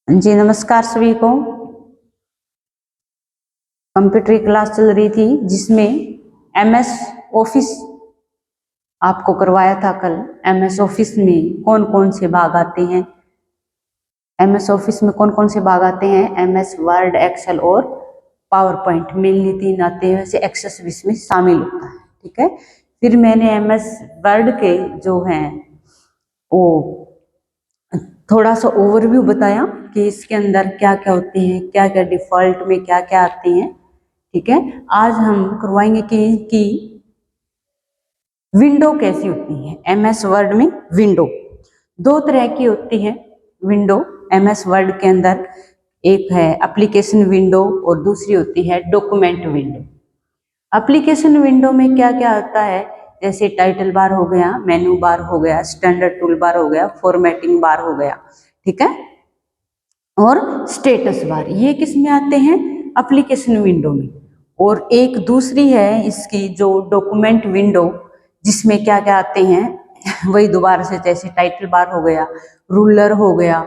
जी नमस्कार सभी को। कंप्यूटर की क्लास चल रही थी जिसमें एमएस ऑफिस आपको करवाया था कल। एमएस ऑफिस में कौन कौन से भाग आते हैं, एमएस ऑफिस में कौन कौन से भाग आते हैं, एमएस वर्ड, एक्सेल और पावर पॉइंट, मेनली 3 आते हैं, वैसे एक्सेस भी इसमें शामिल होता है। ठीक है, फिर मैंने एमएस वर्ड के जो हैं वो थोड़ा सा ओवरव्यू बताया कि इसके अंदर क्या क्या होते हैं, क्या क्या डिफॉल्ट में क्या क्या आते हैं। ठीक है, आज हम करवाएंगे कि विंडो कैसी होती है। एमएस वर्ड में विंडो 2 तरह की होती है। विंडो एमएस वर्ड के अंदर एक है एप्लीकेशन विंडो और दूसरी होती है डॉक्यूमेंट विंडो। एप्लीकेशन विंडो में क्या क्या आता है, जैसे टाइटल बार हो गया, मेनू बार हो गया, स्टैंडर्ड टूल बार हो गया, फॉर्मेटिंग बार हो गया, ठीक है, और स्टेटस बार, ये किस में आते हैं, एप्लीकेशन विंडो में। और एक दूसरी है इसकी जो डॉक्यूमेंट विंडो, जिसमें क्या क्या आते हैं वही दोबारा से, जैसे टाइटल बार हो गया, रूलर हो गया,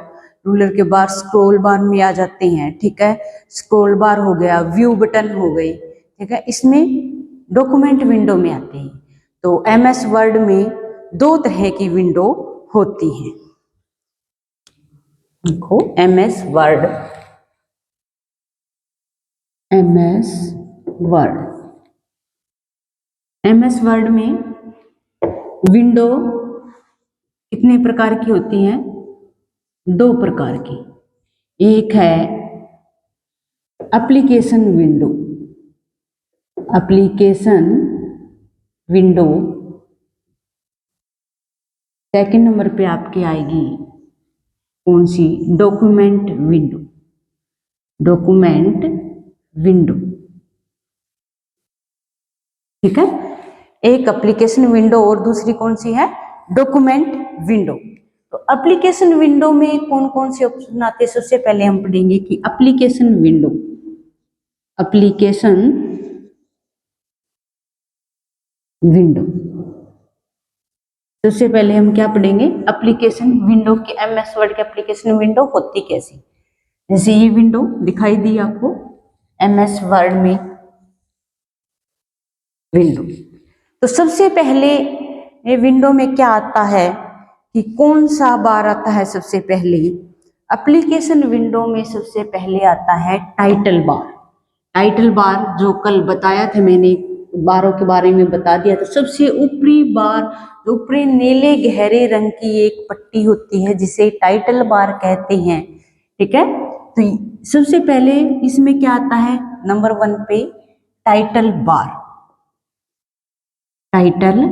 रूलर के बाद स्क्रॉल बार में आ जाते हैं, ठीक है, स्क्रॉल बार हो गया, व्यू बटन हो गई, ठीक है, इसमें डॉक्यूमेंट विंडो में आते हैं। तो एमएस वर्ड में 2 तरह की विंडो होती है। देखो MS word, MS word, MS word में विंडो कितने प्रकार की होती हैं, 2 प्रकार की। एक है application window, application window. Second number पे आपकी आएगी कौन सी, डॉक्यूमेंट विंडो, डॉक्यूमेंट विंडो, ठीक है। एक एप्लीकेशन विंडो और दूसरी कौन सी है, डॉक्यूमेंट विंडो। तो एप्लीकेशन विंडो में कौन कौन से ऑप्शन आते हैं, सबसे पहले हम पढ़ेंगे कि एप्लीकेशन विंडो, एप्लीकेशन विंडो। सबसे पहले हम क्या पढ़ेंगे, एप्लीकेशन विंडो की, एमएस वर्ड की एप्लीकेशन विंडो होती कैसी। जैसे ये विंडो दिखाई दी आपको एमएस वर्ड में विंडो, तो सबसे पहले ये विंडो में क्या आता है कि कौन सा बार आता है, सबसे पहले एप्लीकेशन विंडो में सबसे पहले आता है टाइटल बार। टाइटल बार जो कल बताया था मैंने, बारों के बारे में बता दिया था। सबसे ऊपरी बार, ऊपरी नीले गहरे रंग की एक पट्टी होती है जिसे टाइटल बार कहते हैं, ठीक है। तो सबसे पहले इसमें क्या आता है, नंबर 1 पे title bar, title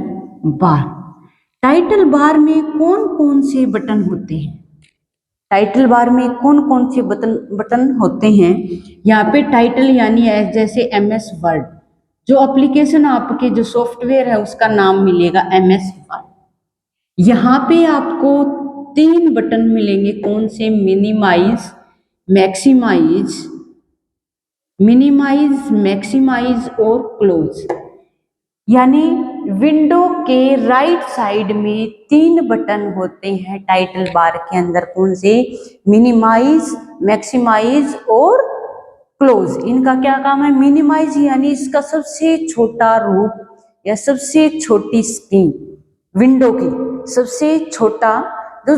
bar. Title bar में कौन कौन से बटन होते हैं, टाइटल बार में कौन कौन से बटन होते हैं। यहाँ पे टाइटल यानी जैसे एमएस वर्ड, जो एप्लीकेशन आपके जो सॉफ्टवेयर है उसका नाम मिलेगा एमएस वर्ड। यहाँ पे आपको 3 बटन मिलेंगे, कौन से, मिनिमाइज, मैक्सिमाइज, मिनिमाइज, मैक्सिमाइज और क्लोज। यानी विंडो के राइट साइड में 3 बटन होते हैं टाइटल बार के अंदर, कौन से, मिनिमाइज, मैक्सिमाइज और क्लोज। इनका क्या काम है, मिनिमाइज यानी इसका सबसे छोटा रूप या सबसे छोटी स्क्रीन, विंडो की सबसे छोटा जो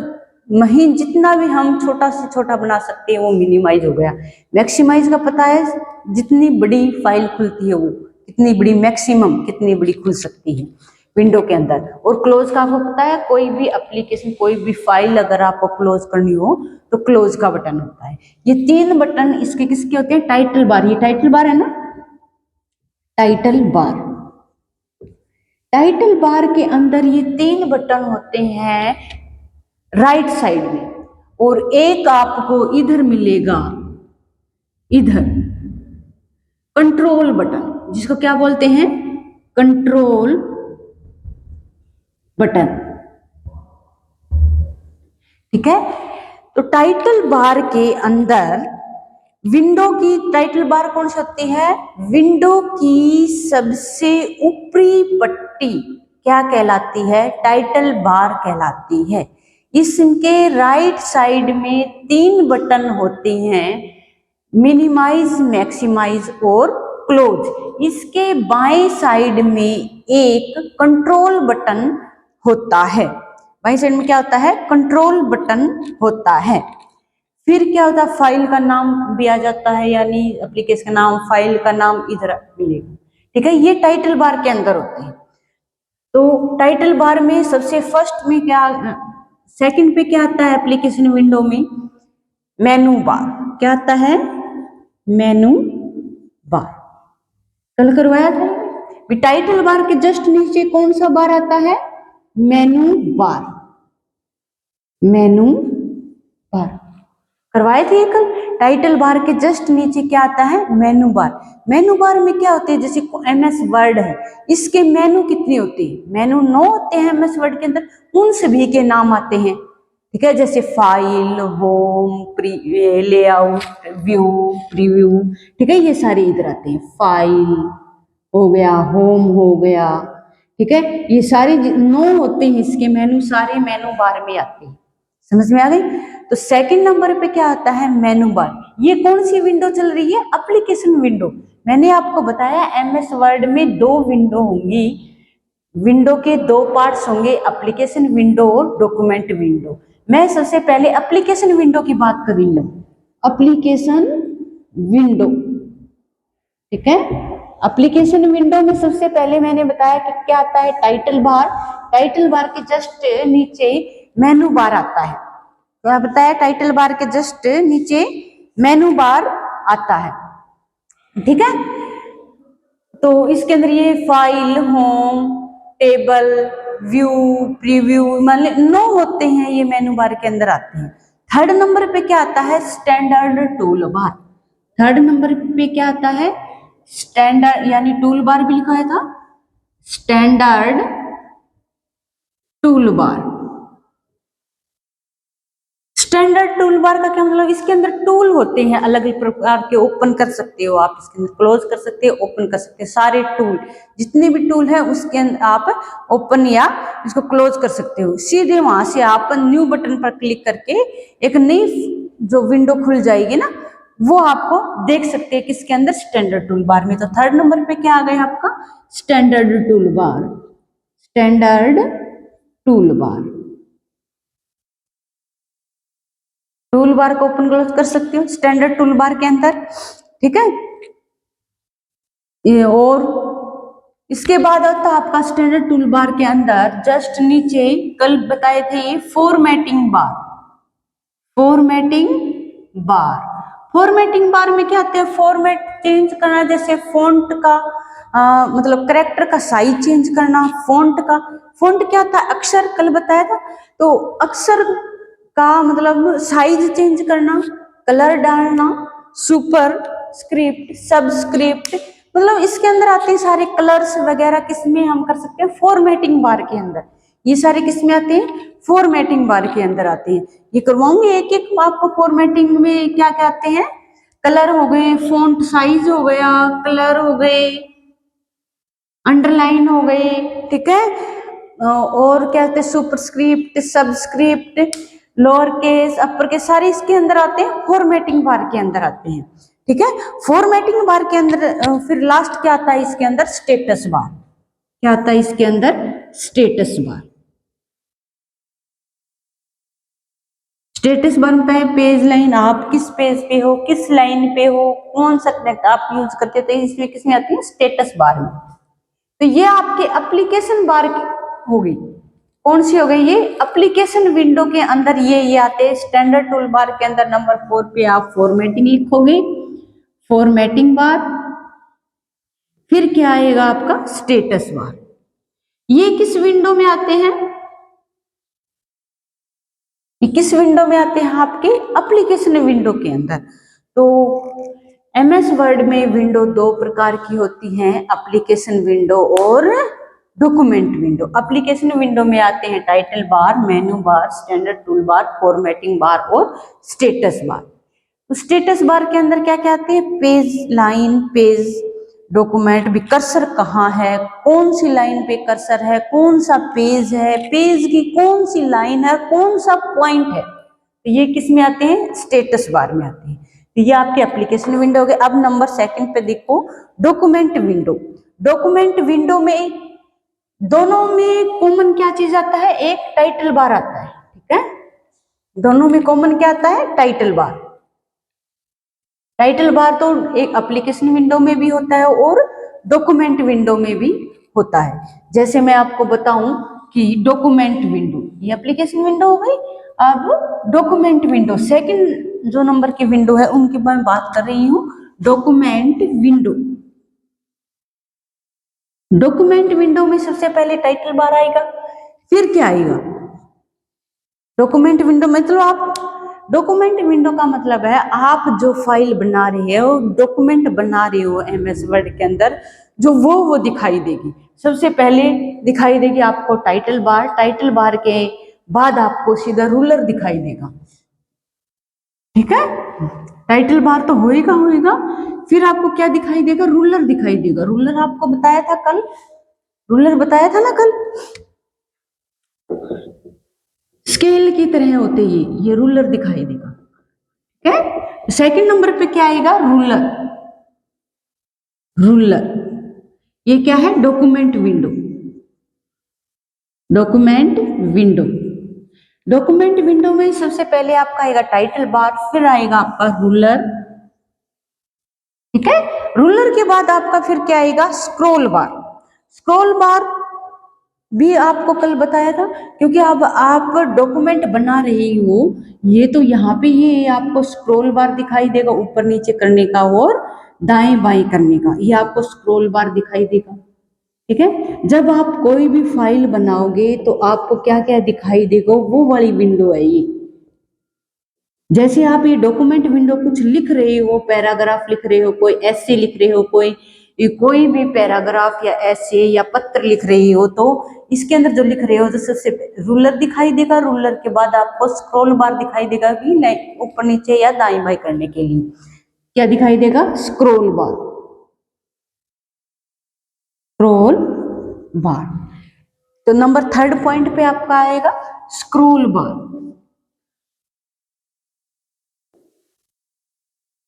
महीन, जितना भी हम छोटा से छोटा बना सकते हैं वो मिनिमाइज हो गया। मैक्सिमाइज का पता है, जितनी बड़ी फाइल खुलती है वो, कितनी बड़ी, मैक्सिमम कितनी बड़ी खुल सकती है विंडो के अंदर। और क्लोज का आपको पता है, कोई भी एप्लीकेशन, कोई भी फाइल अगर आपको क्लोज करनी हो तो क्लोज का बटन होता है। ये 3 बटन इसके किसके होते हैं, टाइटल बार, ये टाइटल बार है ना, टाइटल बार। टाइटल बार के अंदर ये 3 बटन होते हैं राइट साइड में, और एक आपको इधर मिलेगा, इधर कंट्रोल बटन, जिसको क्या बोलते हैं, कंट्रोल बटन, ठीक है। तो टाइटल बार के अंदर विंडो की टाइटल बार कौन सी होती है, विंडो की सबसे ऊपरी पट्टी क्या कहलाती है, टाइटल बार कहलाती है। इसके राइट साइड में 3 बटन होते हैं, मिनिमाइज, मैक्सिमाइज और क्लोज। इसके बाएं साइड में एक कंट्रोल बटन होता है। बाएं साइड में क्या होता है? कंट्रोल बटन होता है। फिर क्या होता है? फाइल का नाम भी आ जाता है, यानी एप्लीकेशन का नाम, फाइल का नाम इधर मिलेगा। ठीक है, ये टाइटल बार के अंदर होते हैं। तो टाइटल बार में सबसे फर्स्ट में क्या, सेकंड पे क्या आता है एप्लीकेशन विंडो में? मेनू बार। क्या आता है? मेनू बार। कल करवाया था भी। टाइटल बार के जस्ट नीचे कौन सा बार आता है? मेनू बार। मेनू बार करवाए थे कल। टाइटल बार के जस्ट नीचे क्या आता है? मेनू बार। मेनू बार में क्या होते हैं? जैसे एमएस वर्ड है, इसके मेनू कितने होते हैं? मेनू 9 होते हैं एमएस वर्ड के अंदर। उन सभी के नाम आते हैं। ठीक है, जैसे file, home, layout, view, preview. ठीक है, ये सारे इधर आते हैं। फाइल हो गया, होम हो गया। ठीक है, ये सारे 9 होते हैं इसके मेनू, सारे मेनू बार में आते हैं। समझ में आ गई? तो सेकंड नंबर पे क्या आता है? मेनू बार। ये कौन सी विंडो चल रही है? Application window. मैंने आपको बताया एमएस वर्ड में 2 विंडो होंगी। विंडो के 2 पार्ट्स होंगे, एप्लीकेशन विंडो और डॉक्यूमेंट विंडो। मैं सबसे पहले एप्लीकेशन विंडो की बात कर रही हूँ। Application window. ठीक है, एप्लीकेशन विंडो में सबसे पहले मैंने बताया कि क्या आता है? Title bar. टाइटल बार के जस्ट नीचे मेनू बार आता है। क्या बताया? टाइटल बार के जस्ट नीचे मेनू बार आता है। ठीक है, तो इसके अंदर ये file, home, table, view, preview, मान 9 होते हैं, ये मेनू बार के अंदर आते हैं। थर्ड नंबर पे क्या आता है? Standard tool bar. Third number पे क्या आता है? स्टैंडर्ड, यानी टूल बार भी लिखा है था, standard tool bar. Standard tool bar का क्या मतलब? इसके अंदर टूल होते हैं अलग अलग प्रकार के, ओपन कर सकते हो आप, इसके अंदर क्लोज कर सकते हो, ओपन कर सकते हो। सारे टूल, जितने भी टूल है उसके अंदर आप ओपन या इसको क्लोज कर सकते हो। सीधे वहां से आप न्यू बटन पर क्लिक करके एक नई जो विंडो खुल जाएगी ना, वो आपको देख सकते हैं किसके अंदर? स्टैंडर्ड टूल बार में। तो थर्ड नंबर पे क्या आ गया आपका? Standard tool bar. Standard tool bar. Tool bar को ओपन क्लोज कर सकते हो स्टैंडर्ड टूल बार के अंदर। ठीक है, ये और इसके बाद आता है आपका स्टैंडर्ड टूल बार के अंदर जस्ट नीचे कल बताए थे ये formatting bar. Formatting bar. Formatting bar में क्या आते हैं? फॉर्मेट चेंज करना, जैसे फॉन्ट का मतलब कैरेक्टर का साइज चेंज करना, फॉन्ट का। फॉन्ट क्या था? अक्षर, कल बताया था। तो अक्षर का मतलब साइज चेंज करना, कलर डालना, सुपर स्क्रिप्ट, सबस्क्रिप्ट, मतलब इसके अंदर आते हैं सारे कलर्स वगैरह। किसमें हम कर सकते हैं? फॉर्मेटिंग बार के अंदर। ये सारे किसमें आते हैं? फॉर्मेटिंग बार के अंदर आते हैं। ये करवाऊंगी एक एक आपको। फॉर्मेटिंग में क्या क्या आते हैं? कलर हो गए, फॉन्ट साइज हो गया, कलर हो गए, अंडरलाइन हो गए। ठीक है, और क्या कहते हैं? Superscript, subscript, lower case, upper case, सारे इसके अंदर आते हैं, फॉर्मेटिंग बार के अंदर आते हैं। ठीक है, फॉर्मेटिंग बार के अंदर फिर लास्ट क्या आता है इसके अंदर? Status bar. क्या आता है इसके अंदर? Status bar. स्टेटस बार पे पेज लाइन, आप किस पेज पे हो, किस लाइन पे हो, कौन सा कनेक्ट आप यूज करते हो, तो इसमें किसमें आती है? स्टेटस बार में। तो ये आपके एप्लीकेशन बार हो गई। कौन सी हो गई? ये एप्लीकेशन विंडो के अंदर ये आते हैं। स्टैंडर्ड टूल बार के अंदर नंबर 4 पे आप फॉर्मेटिंग लिखोगे, फॉर्मेटिंग बार। फिर क्या आएगा आपका? Status bar. ये किस विंडो में आते हैं? ये किस विंडो में आते हैं? आपके एप्लीकेशन विंडो के अंदर। तो एमएस वर्ड में विंडो 2 प्रकार की होती हैं, एप्लीकेशन विंडो और डॉक्यूमेंट विंडो। एप्लीकेशन विंडो में आते हैं टाइटल बार, मेनू बार, standard tool bar, formatting bar और स्टेटस बार। तो स्टेटस बार के अंदर क्या क्या आते हैं? पेज लाइन, पेज डॉक्यूमेंट भी कर्सर कहाँ है, कौन सी लाइन पे कर्सर है, कौन सा पेज है, पेज की कौन सी लाइन है, कौन सा पॉइंट है, तो ये किस में आते हैं, स्टेटस बार में आते हैं। तो ये आपके एप्लीकेशन विंडो हो गए। अब नंबर सेकंड पे देखो डॉक्यूमेंट विंडो। डॉक्यूमेंट विंडो में दोनों में कॉमन क्या चीज आता है, एक टाइटल बार आता है, ठीक है। दोनों में कॉमन क्या आता है, टाइटल बार। टाइटल बार तो एक एप्लीकेशन विंडो में भी होता है और डॉक्यूमेंट विंडो में भी होता है। जैसे मैं आपको बताऊं कि डॉक्यूमेंट विंडो, ये एप्लीकेशन विंडो हो गई। अब डॉक्यूमेंट विंडो सेकंड जो नंबर की विंडो है उनकी मैं बात कर रही हूँ, डॉक्यूमेंट विंडो। डॉक्यूमेंट विंडो में सबसे पहले टाइटल बार आएगा, फिर क्या आएगा, डॉक्यूमेंट विंडो मतलब आप डॉक्यूमेंट विंडो का मतलब है आप जो फाइल बना रहे हो, डॉक्यूमेंट बना रहे हो एमएस वर्ड के अंदर, जो वो दिखाई देगी। सबसे पहले दिखाई देगी आपको टाइटल बार, टाइटल बार के बाद आपको सीधा रूलर दिखाई देगा, ठीक है। टाइटल बार तो होएगा होएगा, फिर आपको क्या दिखाई देगा, रूलर दिखाई देगा। रूलर आपको बताया था कल, रूलर बताया था ना कल, स्केल की तरह होते ये रूलर दिखाई देगा, ठीक है। सेकंड नंबर पे क्या आएगा, रूलर। रूलर ये क्या है, document window. Document window, document window में सबसे पहले आपका आएगा टाइटल बार, फिर आएगा आपका रूलर, ठीक है। रूलर के बाद आपका फिर क्या आएगा, स्क्रॉल बार। स्क्रॉल बार भी आपको कल बताया था, क्योंकि अब आप डॉक्यूमेंट बना रही हो, ये तो यहाँ पे ये आपको स्क्रॉल बार दिखाई देगा, ऊपर नीचे करने का और दाएं बाएं करने का, ये आपको स्क्रॉल बार दिखाई देगा, ठीक है। जब आप कोई भी फाइल बनाओगे तो आपको क्या क्या दिखाई देगा, वो वाली विंडो है ये। जैसे आप ये डॉक्यूमेंट विंडो कुछ लिख रहे हो, पैराग्राफ लिख रहे हो, कोई ऐसे लिख रहे हो, कोई भी पैराग्राफ या ऐसे या पत्र लिख रही हो, तो इसके अंदर जो लिख रहे हो तो सबसे रूलर दिखाई देगा, रूलर के बाद आपको स्क्रॉल बार दिखाई देगा कि ऊपर नीचे या दाएं बाएं करने के लिए क्या दिखाई देगा, स्क्रॉल बार। स्क्रॉल बार तो नंबर थर्ड पॉइंट पे आपका आएगा स्क्रॉल बार।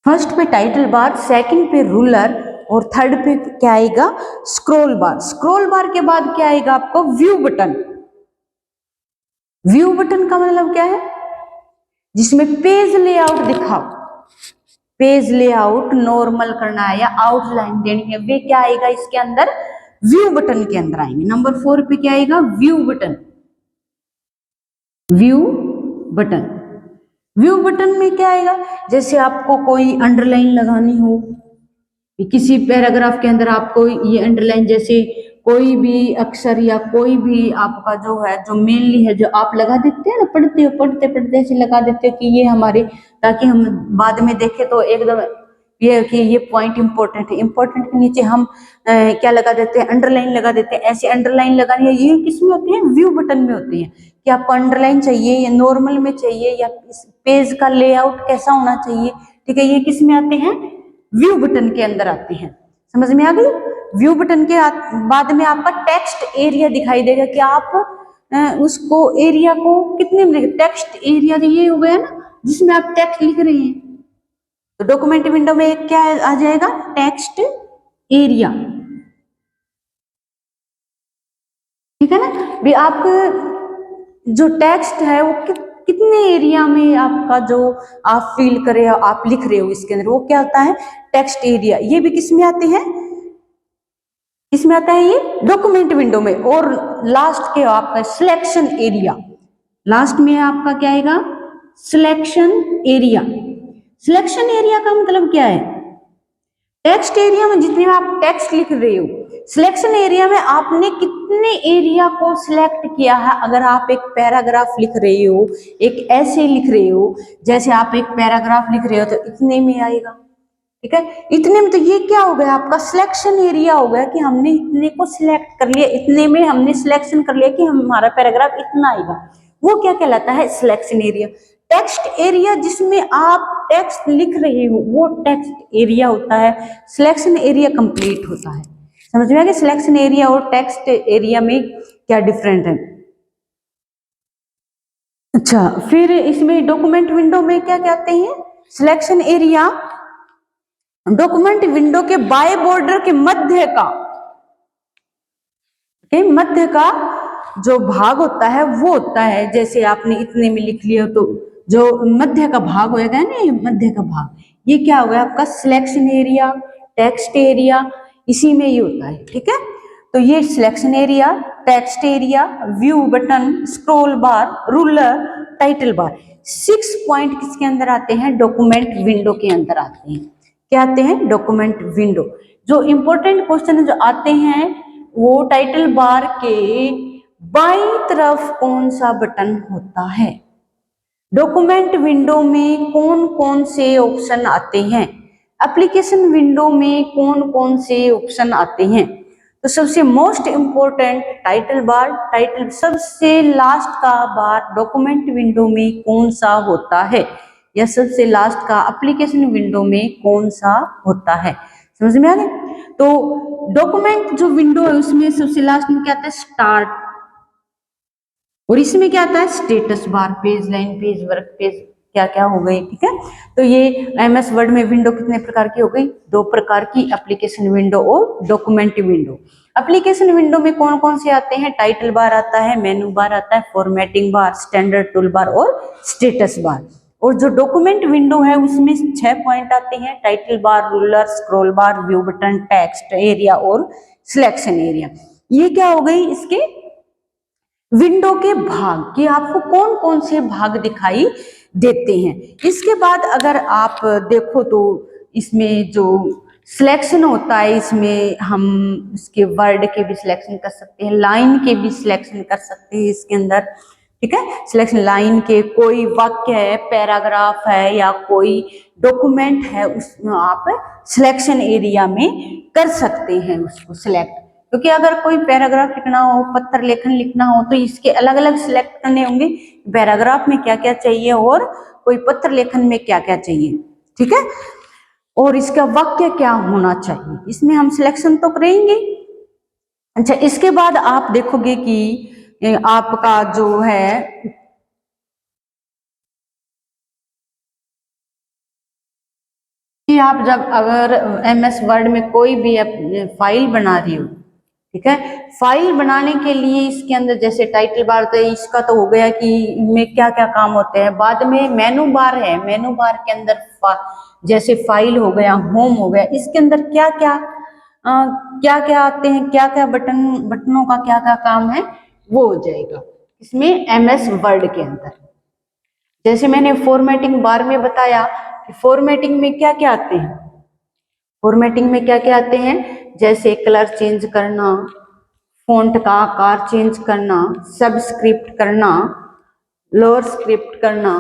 फर्स्ट पे टाइटल बार, सेकंड पे रूलर और थर्ड पे क्या आएगा, स्क्रॉल बार। स्क्रॉल बार के बाद क्या आएगा आपको, व्यू बटन। व्यू बटन का मतलब क्या है, जिसमें पेज लेआउट दिखाओ, पेज लेआउट नॉर्मल करना है या आउटलाइन देनी है, वे क्या आएगा इसके अंदर, व्यू बटन के अंदर आएंगे। नंबर 4 पे क्या आएगा, view button. View button, view button में क्या आएगा, जैसे आपको कोई अंडरलाइन लगानी हो, किसी पैराग्राफ के अंदर आपको ये अंडरलाइन, जैसे कोई भी अक्षर या कोई भी आपका जो है, जो मेनली है, जो आप लगा देते हैं ना, पढ़ते हो पढ़ते पढ़ते ऐसे लगा देते हो कि ये हमारे, ताकि हम बाद में देखें तो एकदम ये कि ये पॉइंट इंपॉर्टेंट है। इंपॉर्टेंट के नीचे हम क्या लगा देते हैं, अंडरलाइन लगा देते हैं। ऐसे अंडरलाइन लगानी है, ये किस में होती है, व्यू बटन में होती है। कि आपको अंडरलाइन चाहिए या नॉर्मल में चाहिए, या पेज का लेआउट कैसा होना चाहिए, ठीक है, ये किस में आते हैं, व्यू बटन के अंदर आते हैं। समझ में आ गई। व्यू बटन के बाद में आपका टेक्स्ट एरिया दिखाई देगा कि आप उसको एरिया को कितने में, टेक्स्ट एरिया ये हो गया ना, जिसमें आप टेक्स्ट लिख रहे हैं। तो डॉक्यूमेंट विंडो में एक क्या आ जाएगा, टेक्स्ट एरिया, ठीक है ना। भी आप जो टेक्स्ट है वो कितने एरिया में आपका जो आप फील कर रहे हो, आप लिख रहे हो इसके अंदर, वो क्या होता है, टेक्स्ट एरिया। ये भी किस में आते हैं, इसमें आता है ये डॉक्यूमेंट विंडो में। और लास्ट के आपका सिलेक्शन एरिया, लास्ट में आपका क्या आएगा, सिलेक्शन एरिया। सिलेक्शन एरिया का मतलब क्या है, टेक्स्ट एरिया में जितने आप टेक्स्ट लिख रहे हो, सिलेक्शन एरिया में आपने कितने एरिया को सिलेक्ट किया है। अगर आप एक पैराग्राफ लिख रहे हो, एक ऐसे लिख रहे हो, जैसे आप एक पैराग्राफ लिख रहे हो तो इतने में आएगा, ठीक है, इतने में। तो ये क्या हो गया, आपका सिलेक्शन एरिया हो गया कि हमने इतने को सिलेक्ट कर लिया, इतने में हमने सिलेक्शन कर लिया कि हमारा पैराग्राफ इतना आएगा। वो क्या कहलाता है, सिलेक्शन एरिया। टेक्स्ट एरिया जिसमें आप टेक्स्ट लिख रहे हो वो टेक्स्ट एरिया होता है, सिलेक्शन एरिया कंप्लीट होता है। समझ में आ गया सिलेक्शन एरिया और टेक्स्ट एरिया में क्या डिफरेंट है। अच्छा, फिर इसमें डॉक्यूमेंट विंडो में क्या कहते हैं, सिलेक्शन एरिया डॉक्यूमेंट विंडो के बाएं बॉर्डर मध्य का जो भाग होता है वो होता है, जैसे आपने इतने में लिख लिया तो जो मध्य का भाग होएगा ना, ये मध्य का भाग, ये क्या होगा आपका सिलेक्शन एरिया, टेक्स्ट एरिया, इसी में ये होता है। ठीक है, तो ये selection area, text area, view button, scroll बार, रूलर, टाइटल बार, 6 पॉइंट किसके अंदर आते हैं, डॉक्यूमेंट विंडो के अंदर आते हैं। क्या आते हैं, डॉक्यूमेंट विंडो। जो इंपॉर्टेंट क्वेश्चन जो आते हैं वो टाइटल बार के बाईं तरफ कौन सा बटन होता है, डॉक्यूमेंट विंडो में कौन कौन से ऑप्शन आते हैं, एप्लीकेशन विंडो में कौन कौन से ऑप्शन आते हैं। तो सबसे most important title bar, title सबसे लास्ट का बार डॉक्यूमेंट विंडो में कौन सा होता है, या सबसे लास्ट का एप्लीकेशन विंडो में कौन सा होता है। समझ में आ गया। तो डॉक्यूमेंट जो विंडो है उसमें सबसे लास्ट में क्या आता है, स्टार्ट, और इसमें क्या आता है, status bar, page line, page work, page क्या क्या हो गई। ठीक है, तो ये एमएस वर्ड में विंडो कितने प्रकार की हो गई, 2 प्रकार की, एप्लीकेशन विंडो और डॉक्यूमेंट विंडो। एप्लीकेशन विंडो में कौन कौन से आते हैं, टाइटल बार आता है, मेनू बार आता है, formatting bar, standard tool bar और स्टेटस बार। और जो डॉक्यूमेंट विंडो है उसमें 6 पॉइंट आते हैं, टाइटल बार, रूलर, स्क्रॉल बार, व्यू बटन, टेक्स्ट एरिया और सिलेक्शन एरिया। ये क्या हो गई इसके विंडो के भाग, कि आपको कौन कौन से भाग दिखाई देते हैं। इसके बाद अगर आप देखो तो इसमें जो सिलेक्शन होता है, इसमें हम इसके वर्ड के भी सिलेक्शन कर सकते हैं, लाइन के भी सिलेक्शन कर सकते हैं इसके अंदर। ठीक है, सिलेक्शन लाइन के, कोई वाक्य है, पैराग्राफ है, या कोई डॉक्यूमेंट है, उसमें आप सिलेक्शन एरिया में कर सकते हैं उसको सिलेक्ट। क्योंकि अगर कोई पैराग्राफ लिखना हो, पत्र लेखन लिखना हो, तो इसके अलग अलग सिलेक्ट करने होंगे, पैराग्राफ में क्या क्या चाहिए और कोई पत्र लेखन में क्या क्या चाहिए। ठीक है, और इसका वाक्य क्या होना चाहिए, इसमें हम सिलेक्शन तो करेंगे। अच्छा, इसके बाद आप देखोगे कि आपका जो है कि आप जब अगर एमएस वर्ड में कोई भी फाइल बना रही हो, ठीक है, फाइल बनाने के लिए इसके अंदर जैसे टाइटल बार, तो इसका तो हो गया कि इनमें क्या क्या काम होते हैं। बाद में मेनू बार है, मेनू बार के अंदर जैसे फाइल हो गया, होम हो गया, इसके अंदर क्या क्या क्या क्या आते हैं, क्या क्या बटनों का क्या क्या काम है, वो हो जाएगा इसमें एमएस वर्ड के अंदर। जैसे मैंने फॉर्मेटिंग बार में बताया कि फॉर्मेटिंग में क्या क्या आते हैं, फॉर्मेटिंग में क्या क्या आते हैं, जैसे कलर चेंज करना, फॉन्ट का आकार चेंज करना, सबस्क्रिप्ट करना, लोअर स्क्रिप्ट करना।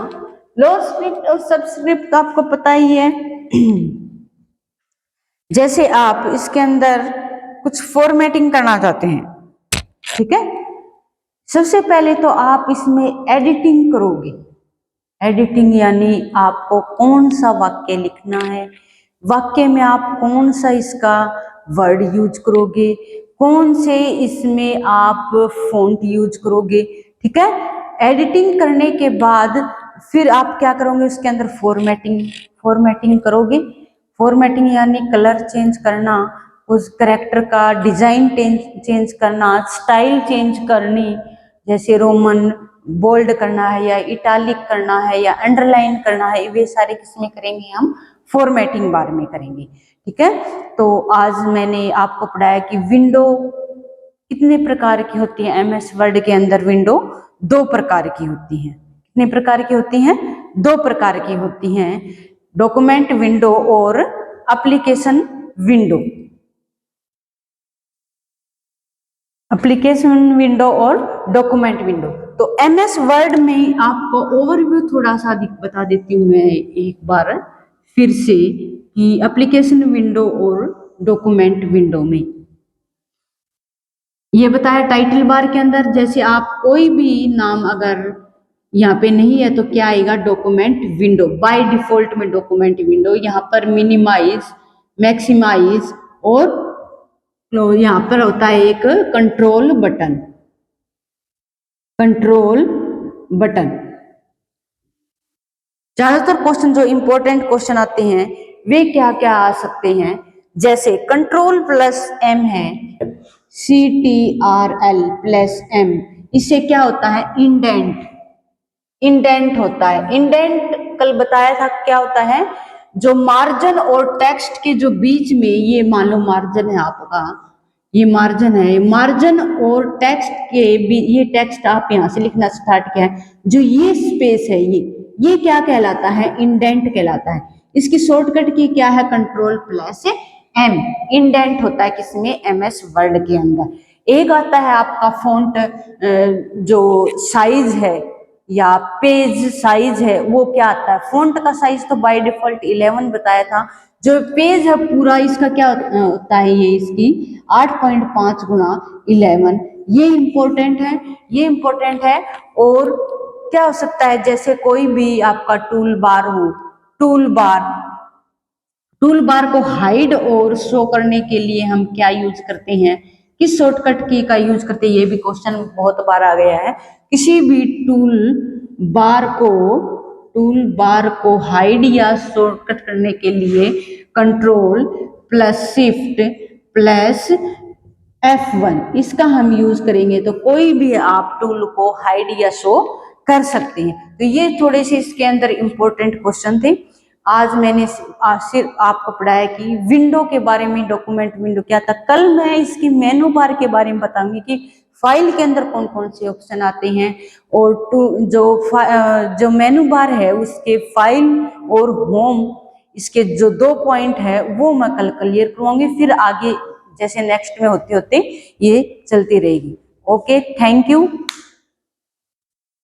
लोअर स्क्रिप्ट और सबस्क्रिप्ट तो आपको पता ही है। जैसे आप इसके अंदर कुछ फॉर्मेटिंग करना चाहते हैं, ठीक है, सबसे पहले तो आप इसमें एडिटिंग करोगे। एडिटिंग यानी आपको कौन सा वाक्य लिखना है, वाक्य में आप कौन सा इसका वर्ड यूज करोगे, कौन से इसमें आप फॉन्ट यूज करोगे। ठीक है, एडिटिंग करने के बाद फिर आप क्या करोगे, उसके अंदर फॉर्मेटिंग करोगे। फॉर्मेटिंग यानी कलर चेंज करना, उस करेक्टर का डिजाइन चेंज करना, स्टाइल चेंज करनी, जैसे रोमन बोल्ड करना है, या इटालिक करना है, या अंडरलाइन करना है, वे सारे किसमें करेंगे, हम फॉर्मेटिंग बार में करेंगे। ठीक है, तो आज मैंने आपको पढ़ाया कि विंडो कितने प्रकार की होती है। एमएस वर्ड के अंदर विंडो 2 प्रकार की होती हैं। कितने प्रकार की होती हैं, 2 प्रकार की होती हैं, डॉक्यूमेंट विंडो और एप्लीकेशन विंडो। एप्लीकेशन विंडो और डॉक्यूमेंट विंडो। तो एमएस वर्ड में आपको ओवरव्यू थोड़ा सा बता देती हूँ मैं एक बार फिर से कि एप्लीकेशन विंडो और डॉक्यूमेंट विंडो में ये बताया टाइटल बार के अंदर, जैसे आप कोई भी नाम अगर यहाँ पे नहीं है तो क्या आएगा, डॉक्यूमेंट विंडो। बाय डिफॉल्ट में डॉक्यूमेंट विंडो, यहाँ पर मिनिमाइज, मैक्सिमाइज और यहाँ पर होता है एक कंट्रोल बटन, कंट्रोल बटन। ज्यादातर क्वेश्चन जो इंपॉर्टेंट क्वेश्चन आते हैं वे क्या क्या आ सकते हैं, जैसे कंट्रोल प्लस एम है, CTRL प्लस एम, इससे क्या होता है, इंडेंट, इंडेंट होता है। इंडेंट कल बताया था क्या होता है, जो मार्जिन और टेक्स्ट के जो बीच में, ये मान लो मार्जिन है आपका, ये मार्जिन है, मार्जिन और टेक्स्ट के भी, ये टेक्स्ट आप यहां से लिखना स्टार्ट किया है, जो ये स्पेस है ये क्या कहलाता है, इंडेंट कहलाता है। इसकी शॉर्टकट की क्या है, कंट्रोल प्लस एम, इंडेंट होता है किसमें, MS वर्ड के अंदर। एक आता है आपका फॉन्ट, जो साइज है या पेज साइज है, वो क्या आता है, फॉन्ट का साइज तो बाय डिफॉल्ट 11 बताया था, जो पेज है पूरा इसका क्या होता है, ये इसकी 8.5 गुणा 11, ये इंपॉर्टेंट है, ये इंपॉर्टेंट है। और क्या हो सकता है, जैसे कोई भी आपका टूल बार हो, टूल बार, टूल बार को हाइड और शो करने के लिए हम क्या यूज करते हैं, किस शॉर्टकट की का यूज करते हैं, ये भी क्वेश्चन बहुत बार आ गया है। किसी भी टूल बार को हाइड या शॉर्टकट करने के लिए control plus shift plus F1 इसका हम यूज करेंगे, तो कोई भी आप टूल को हाइड या शो कर सकते हैं। तो ये थोड़े से इसके अंदर इंपॉर्टेंट क्वेश्चन थे। आज मैंने सिर्फ आपको पढ़ाया कि विंडो के बारे में, डॉक्यूमेंट विंडो क्या था। कल मैं इसकी मेनू बार के बारे में बताऊंगी कि फाइल के अंदर कौन कौन से ऑप्शन आते हैं, और जो मेनू बार है उसके फाइल और होम, इसके जो 2 पॉइंट है वो मैं कल क्लियर करवाऊंगी। फिर आगे जैसे नेक्स्ट में होते होते ये चलती रहेगी। Okay, thank you.